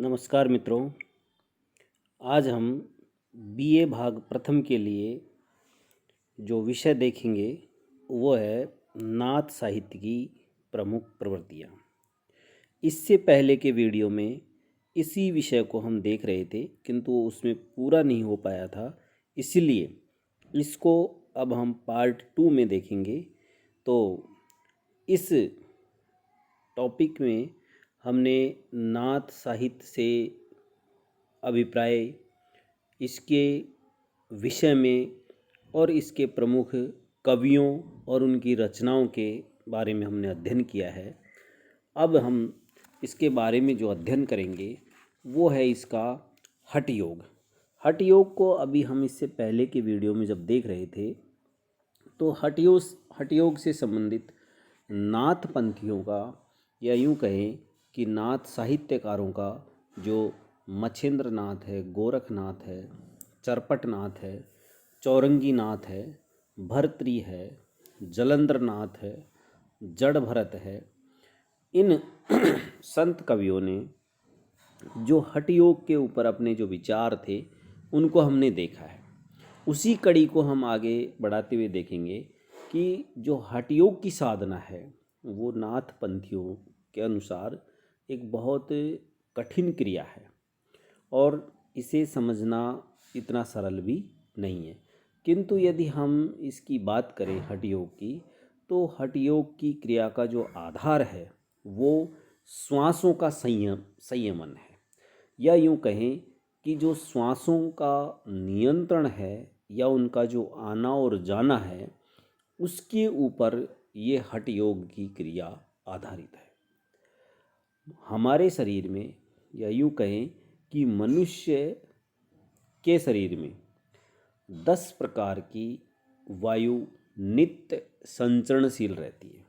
नमस्कार मित्रों। आज हम बीए भाग प्रथम के लिए जो विषय देखेंगे वो है नाथ साहित्य की प्रमुख प्रवृत्तियाँ। इससे पहले के वीडियो में इसी विषय को हम देख रहे थे किंतु उसमें पूरा नहीं हो पाया था, इसलिए इसको अब हम पार्ट 2 में देखेंगे। तो इस टॉपिक में हमने नाथ साहित्य से अभिप्राय, इसके विषय में और इसके प्रमुख कवियों और उनकी रचनाओं के बारे में हमने अध्ययन किया है। अब हम इसके बारे में जो अध्ययन करेंगे वो है इसका हठ योग। हठ योग को अभी हम इससे पहले के वीडियो में जब देख रहे थे तो हठ योग से संबंधित नाथ पंथियों का, या यूँ कहें कि नाथ साहित्यकारों का, जो मच्छेंद्र नाथ है, गोरखनाथ है, चरपटनाथ है, चौरंगी नाथ है, भर्तृ है, जलंधर नाथ है, जड़ भरत है, इन संत कवियों ने जो हठ योग के ऊपर अपने जो विचार थे उनको हमने देखा है। उसी कड़ी को हम आगे बढ़ाते हुए देखेंगे कि जो हठ योग की साधना है वो नाथ पंथियों के अनुसार एक बहुत कठिन क्रिया है और इसे समझना इतना सरल भी नहीं है। किंतु यदि हम इसकी बात करें हठ योग की, तो हठ योग की क्रिया का जो आधार है वो श्वासों का संयमन है, या यूँ कहें कि जो श्वासों का नियंत्रण है या उनका जो आना और जाना है उसके ऊपर ये हठ योग की क्रिया आधारित है। हमारे शरीर में, या यूँ कहें कि मनुष्य के शरीर में 10 प्रकार की वायु नित्य संचरणशील रहती है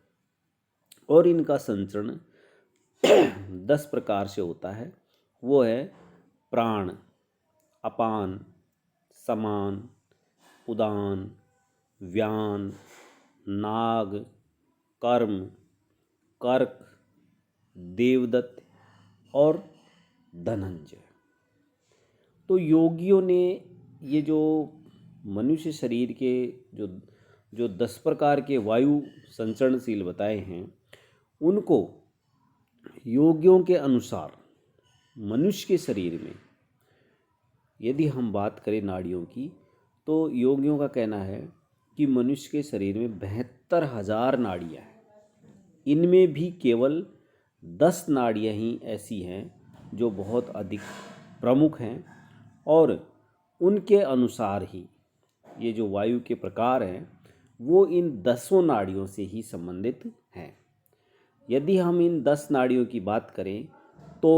और इनका संचरण 10 प्रकार से होता है। वो है प्राण, अपान, समान, उदान, व्यान, नाग, कर्म, कर्क, देवदत्त और धनंजय। तो योगियों ने ये जो मनुष्य शरीर के जो 10 प्रकार के वायु संचरणशील बताए हैं, उनको योगियों के अनुसार मनुष्य के शरीर में यदि हम बात करें नाड़ियों की, तो योगियों का कहना है कि मनुष्य के शरीर में 72,000 नाड़ियाँ हैं। इनमें भी केवल 10 नाड़ियाँ ही ऐसी हैं जो बहुत अधिक प्रमुख हैं और उनके अनुसार ही ये जो वायु के प्रकार हैं वो इन 10 नाड़ियों से ही संबंधित हैं। यदि हम इन 10 नाड़ियों की बात करें तो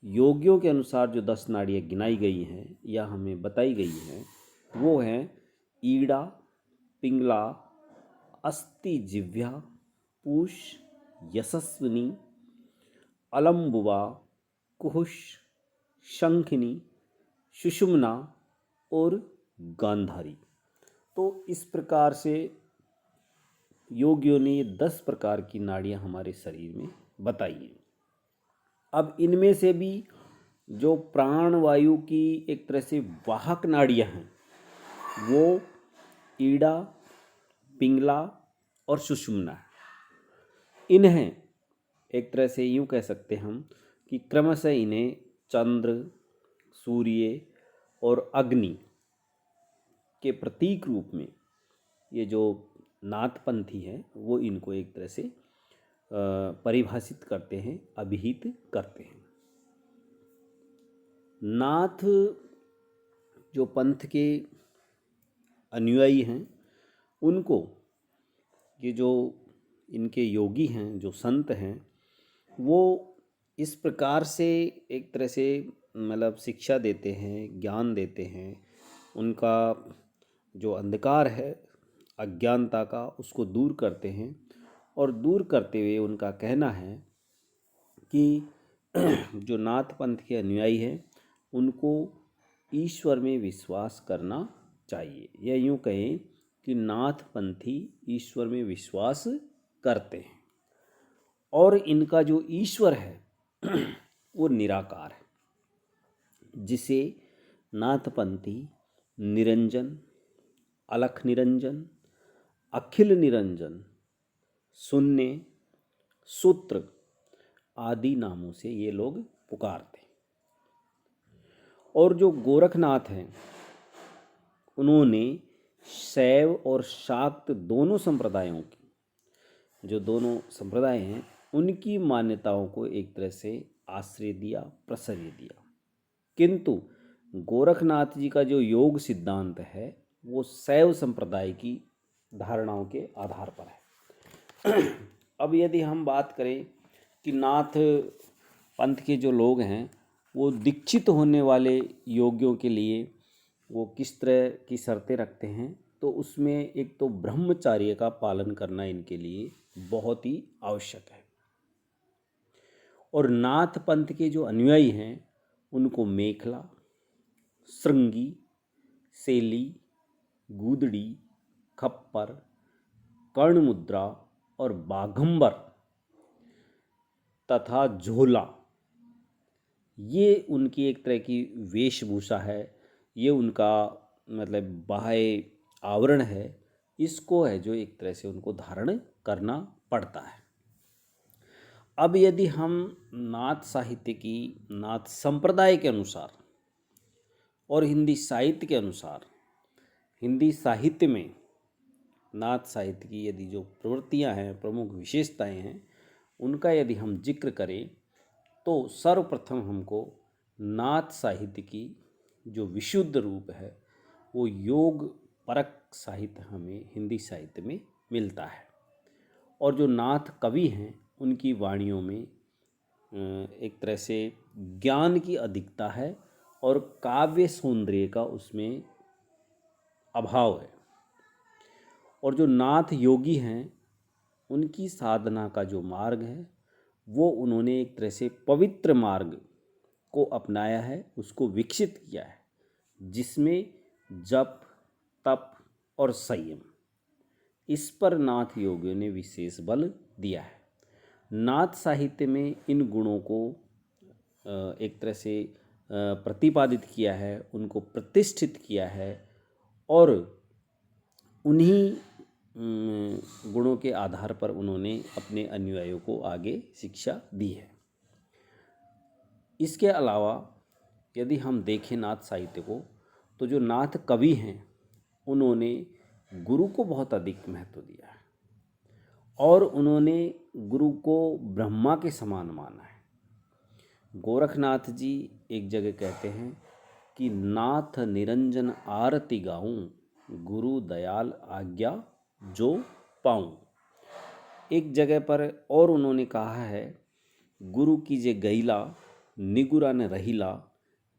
योगियों के अनुसार जो 10 नाड़ियाँ गिनाई गई हैं या हमें बताई गई हैं वो हैं ईड़ा, पिंगला, अस्ति जिह्वा, पूष, यशस्विनी, अलंबुवा, कुहुष, शंखिनी, सुषुम्ना और गांधारी। तो इस प्रकार से योगियों ने ये 10 प्रकार की नाड़ियाँ हमारे शरीर में बताई हैं। अब इनमें से भी जो प्राण वायु की एक तरह से वाहक नाड़ियाँ हैं वो ईड़ा, पिंगला और सुषुम्ना है। इन्हें एक तरह से यूँ कह सकते हम कि क्रमशः इन्हें चंद्र, सूर्य और अग्नि के प्रतीक रूप में ये जो नाथपंथी हैं वो इनको एक तरह से परिभाषित करते हैं, अभिहित करते हैं। नाथ जो पंथ के अनुयायी हैं उनको ये जो इनके योगी हैं, जो संत हैं, वो इस प्रकार से एक तरह से मतलब शिक्षा देते हैं, ज्ञान देते हैं। उनका जो अंधकार है अज्ञानता का उसको दूर करते हैं और दूर करते हुए उनका कहना है कि जो नाथ पंथ के अनुयायी हैं उनको ईश्वर में विश्वास करना चाहिए, या यूँ कहें कि नाथ पंथी ईश्वर में विश्वास करते हैं और इनका जो ईश्वर है वो निराकार है। जिसे नाथपंथी निरंजन, अलख निरंजन, अखिल निरंजन, शून्य, सूत्र आदि नामों से ये लोग पुकारते। और जो गोरखनाथ हैं उन्होंने शैव और शाक्त दोनों संप्रदायों की, जो दोनों संप्रदाय हैं उनकी मान्यताओं को एक तरह से आश्रय दिया, प्रश्रय दिया। किंतु गोरखनाथ जी का जो योग सिद्धांत है वो शैव संप्रदाय की धारणाओं के आधार पर है। अब यदि हम बात करें कि नाथ पंथ के जो लोग हैं वो दीक्षित होने वाले योगियों के लिए वो किस तरह की शर्तें रखते हैं, तो उसमें एक तो ब्रह्मचर्य का पालन करना इनके लिए बहुत ही आवश्यक है। और नाथ पंथ के जो अनुयायी हैं उनको मेखला, श्रृंगी, सेली, गूदड़ी, खप्पर, कर्ण मुद्रा और बाघंबर तथा झोला, ये उनकी एक तरह की वेशभूषा है, ये उनका मतलब बाह्य आवरण है, इसको है जो एक तरह से उनको धारण करना पड़ता है। अब यदि हम नाथ साहित्य की, नाथ संप्रदाय के अनुसार और हिंदी साहित्य के अनुसार, हिंदी साहित्य में नाथ साहित्य की यदि जो प्रवृत्तियां हैं, प्रमुख विशेषताएं हैं, उनका यदि हम जिक्र करें तो सर्वप्रथम हमको नाथ साहित्य की जो विशुद्ध रूप है वो योग परक साहित्य हमें हिंदी साहित्य में मिलता है। और जो नाथ कवि हैं उनकी वाणियों में एक तरह से ज्ञान की अधिकता है और काव्य सौंदर्य का उसमें अभाव है। और जो नाथ योगी हैं उनकी साधना का जो मार्ग है वो उन्होंने एक तरह से पवित्र मार्ग को अपनाया है, उसको विकसित किया है, जिसमें जप, तप और संयम, इस पर नाथ योगियों ने विशेष बल दिया है। नाथ साहित्य में इन गुणों को एक तरह से प्रतिपादित किया है, उनको प्रतिष्ठित किया है और उन्हीं गुणों के आधार पर उन्होंने अपने अनुयायियों को आगे शिक्षा दी है। इसके अलावा यदि हम देखें नाथ साहित्य को, तो जो नाथ कवि हैं उन्होंने गुरु को बहुत अधिक महत्व दिया है और उन्होंने गुरु को ब्रह्मा के समान माना है। गोरखनाथ जी एक जगह कहते हैं कि नाथ निरंजन आरती गाऊं, गुरु दयाल आज्ञा जो पाऊं। एक जगह पर और उन्होंने कहा है, गुरु कीजे गईला निगुरा न रहीला,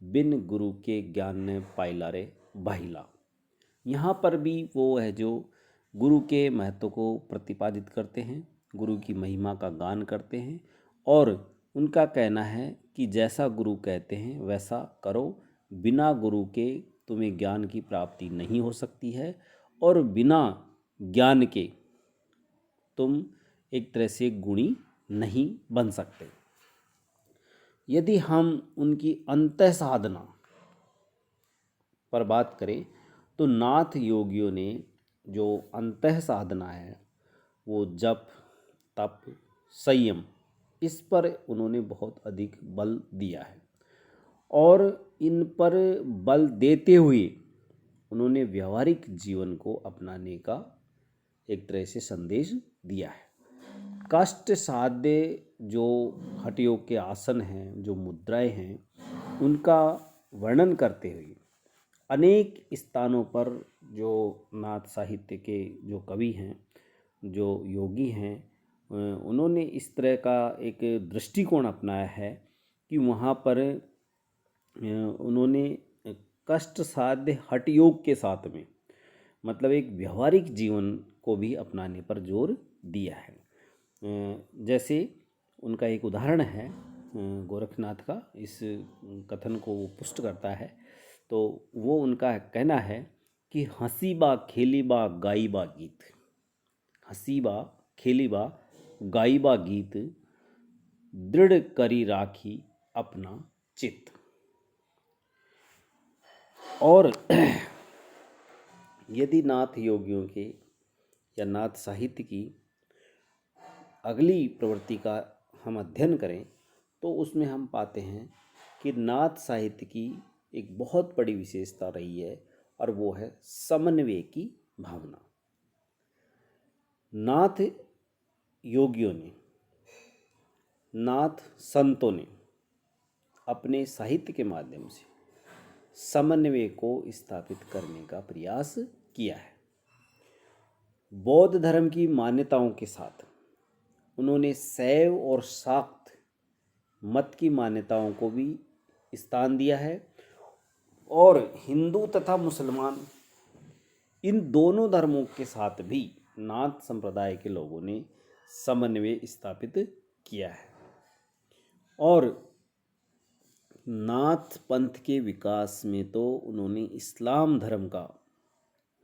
बिन गुरु के ज्ञान ने पाइला रे बाहिला। यहाँ पर भी वो है जो गुरु के महत्व को प्रतिपादित करते हैं, गुरु की महिमा का गान करते हैं और उनका कहना है कि जैसा गुरु कहते हैं वैसा करो, बिना गुरु के तुम्हें ज्ञान की प्राप्ति नहीं हो सकती है और बिना ज्ञान के तुम एक तरह से गुणी नहीं बन सकते। यदि हम उनकी अंतः साधना पर बात करें तो नाथ योगियों ने जो अंतः साधना है वो जप, तप, संयम, इस पर उन्होंने बहुत अधिक बल दिया है और इन पर बल देते हुए उन्होंने व्यवहारिक जीवन को अपनाने का एक तरह से संदेश दिया है। कष्ट साध्य जो हठयोग के आसन हैं, जो मुद्राएं हैं, उनका वर्णन करते हुए अनेक स्थानों पर जो नाथ साहित्य के जो कवि हैं, जो योगी हैं, उन्होंने इस तरह का एक दृष्टिकोण अपनाया है कि वहाँ पर उन्होंने कष्ट साध्य हठयोग के साथ में मतलब एक व्यवहारिक जीवन को भी अपनाने पर जोर दिया है। जैसे उनका एक उदाहरण है गोरखनाथ का, इस कथन को वो पुष्ट करता है। तो वो उनका कहना है कि हंसी बा खेली बा गाई बा गीत, हंसी बा खेली बा गाई बा गीत, दृढ़ करी राखी अपना चित्त। और यदि नाथ योगियों के या नाथ साहित्य की अगली प्रवृत्ति का हम अध्ययन करें तो उसमें हम पाते हैं कि नाथ साहित्य की एक बहुत बड़ी विशेषता रही है और वो है समन्वय की भावना। नाथ योगियों ने, नाथ संतों ने अपने साहित्य के माध्यम से समन्वय को स्थापित करने का प्रयास किया है। बौद्ध धर्म की मान्यताओं के साथ उन्होंने शैव और शाक्त मत की मान्यताओं को भी स्थान दिया है और हिंदू तथा मुसलमान इन दोनों धर्मों के साथ भी नाथ संप्रदाय के लोगों ने समन्वय स्थापित किया है। और नाथ पंथ के विकास में तो उन्होंने इस्लाम धर्म का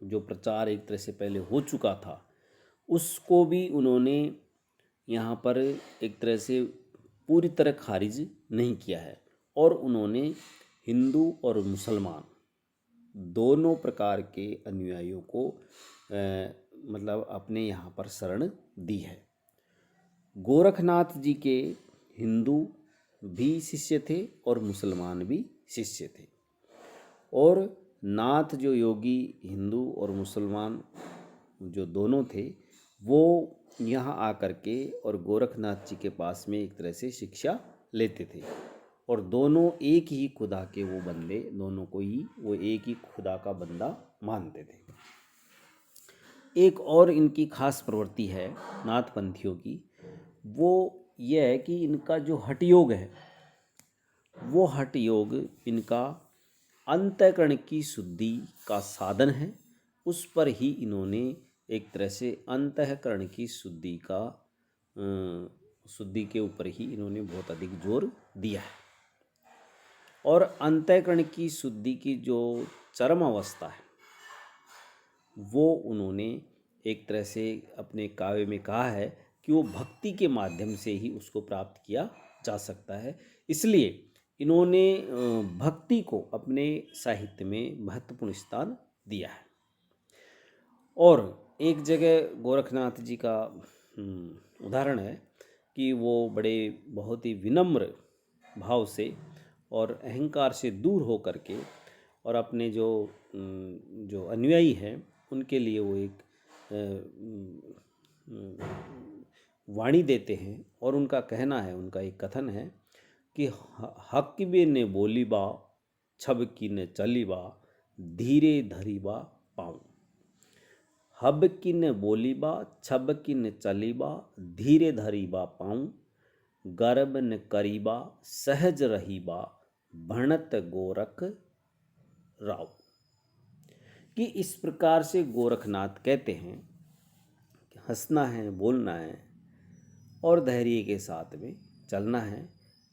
जो प्रचार एक तरह से पहले हो चुका था उसको भी उन्होंने यहाँ पर एक तरह से पूरी तरह खारिज नहीं किया है और उन्होंने हिंदू और मुसलमान दोनों प्रकार के अनुयायियों को मतलब अपने यहाँ पर शरण दी है। गोरखनाथ जी के हिंदू भी शिष्य थे और मुसलमान भी शिष्य थे और नाथ जो योगी हिंदू और मुसलमान जो दोनों थे वो यहाँ आकर के और गोरखनाथ जी के पास में एक तरह से शिक्षा लेते थे और दोनों एक ही खुदा के वो बंदे, दोनों को ही वो एक ही खुदा का बंदा मानते थे। एक और इनकी खास प्रवृत्ति है नाथपंथियों की, वो ये है कि इनका जो हठ योग है वो हठ योग इनका अंतःकरण की शुद्धि का साधन है। उस पर ही इन्होंने एक तरह से अंतःकरण की शुद्धि का शुद्धि के ऊपर ही इन्होंने बहुत अधिक जोर दिया है और अंतःकरण की शुद्धि की जो चरम अवस्था है वो उन्होंने एक तरह से अपने काव्य में कहा है कि वो भक्ति के माध्यम से ही उसको प्राप्त किया जा सकता है। इसलिए इन्होंने भक्ति को अपने साहित्य में महत्वपूर्ण स्थान दिया है। और एक जगह गोरखनाथ जी का उदाहरण है कि वो बड़े बहुत ही विनम्र भाव से और अहंकार से दूर हो करके और अपने जो अनुयायी हैं उनके लिए वो एक वाणी देते हैं और उनका कहना है, उनका एक कथन है कि हक बे ने बोली बा छब की ने चली बा धीरे धरी बा पाऊँ। हब की ने बोली बा छब की ने चली बा धीरे धरी बा पाऊँ। गर्भ न करीबा सहज रही बा भणत गोरख राव। कि इस प्रकार से गोरखनाथ कहते हैं कि हंसना है, बोलना है और धैर्य के साथ में चलना है,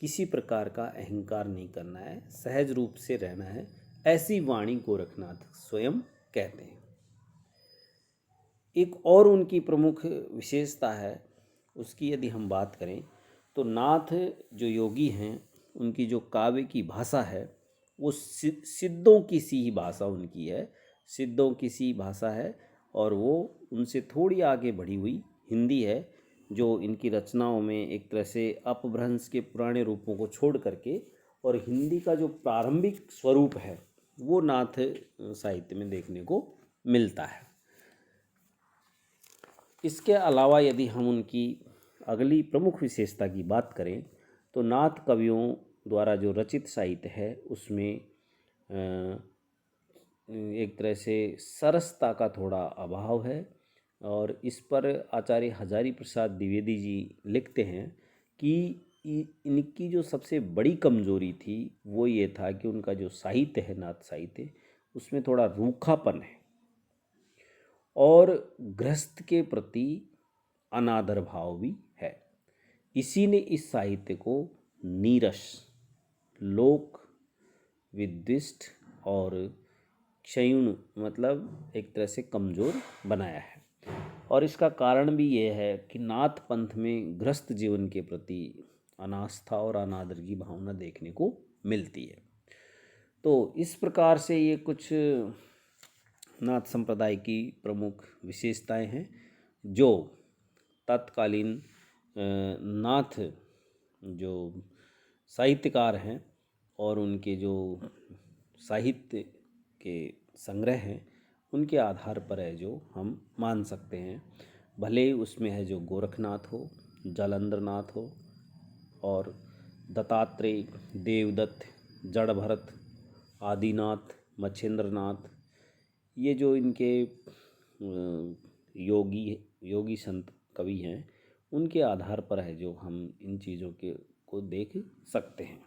किसी प्रकार का अहंकार नहीं करना है, सहज रूप से रहना है, ऐसी वाणी गोरखनाथ स्वयं कहते हैं। एक और उनकी प्रमुख विशेषता है, उसकी यदि हम बात करें तो नाथ जो योगी हैं उनकी जो काव्य की भाषा है वो सिद्धों की सी ही भाषा उनकी है, सिद्धों की सी भाषा है और वो उनसे थोड़ी आगे बढ़ी हुई हिंदी है जो इनकी रचनाओं में एक तरह से अपभ्रंश के पुराने रूपों को छोड़ करके और हिंदी का जो प्रारंभिक स्वरूप है वो नाथ साहित्य में देखने को मिलता है। इसके अलावा यदि हम उनकी अगली प्रमुख विशेषता की बात करें तो नाथ कवियों द्वारा जो रचित साहित्य है उसमें एक तरह से सरसता का थोड़ा अभाव है और इस पर आचार्य हजारी प्रसाद द्विवेदी जी लिखते हैं कि इनकी जो सबसे बड़ी कमजोरी थी वो ये था कि उनका जो साहित्य है नाथ साहित्य उसमें थोड़ा रूखापन है और गृहस्थ के प्रति अनादर भाव भी है। इसी ने इस साहित्य को नीरस, लोक विद्विष्ट और क्षयुण मतलब एक तरह से कमज़ोर बनाया है। और इसका कारण भी ये है कि नाथ पंथ में गृहस्थ जीवन के प्रति अनास्था और अनादर की भावना देखने को मिलती है। तो इस प्रकार से ये कुछ नाथ संप्रदाय की प्रमुख विशेषताएं हैं जो तत्कालीन नाथ जो साहित्यकार हैं और उनके जो साहित्य के संग्रह हैं उनके आधार पर है जो हम मान सकते हैं। भले ही उसमें है जो गोरखनाथ हो, जालंधर नाथ हो और दत्तात्रेय, देवदत्त, जड़ भरत, आदिनाथ, मच्छेंद्रनाथ, ये जो इनके योगी योगी संत कवि हैं उनके आधार पर है जो हम इन चीज़ों के को देख सकते हैं।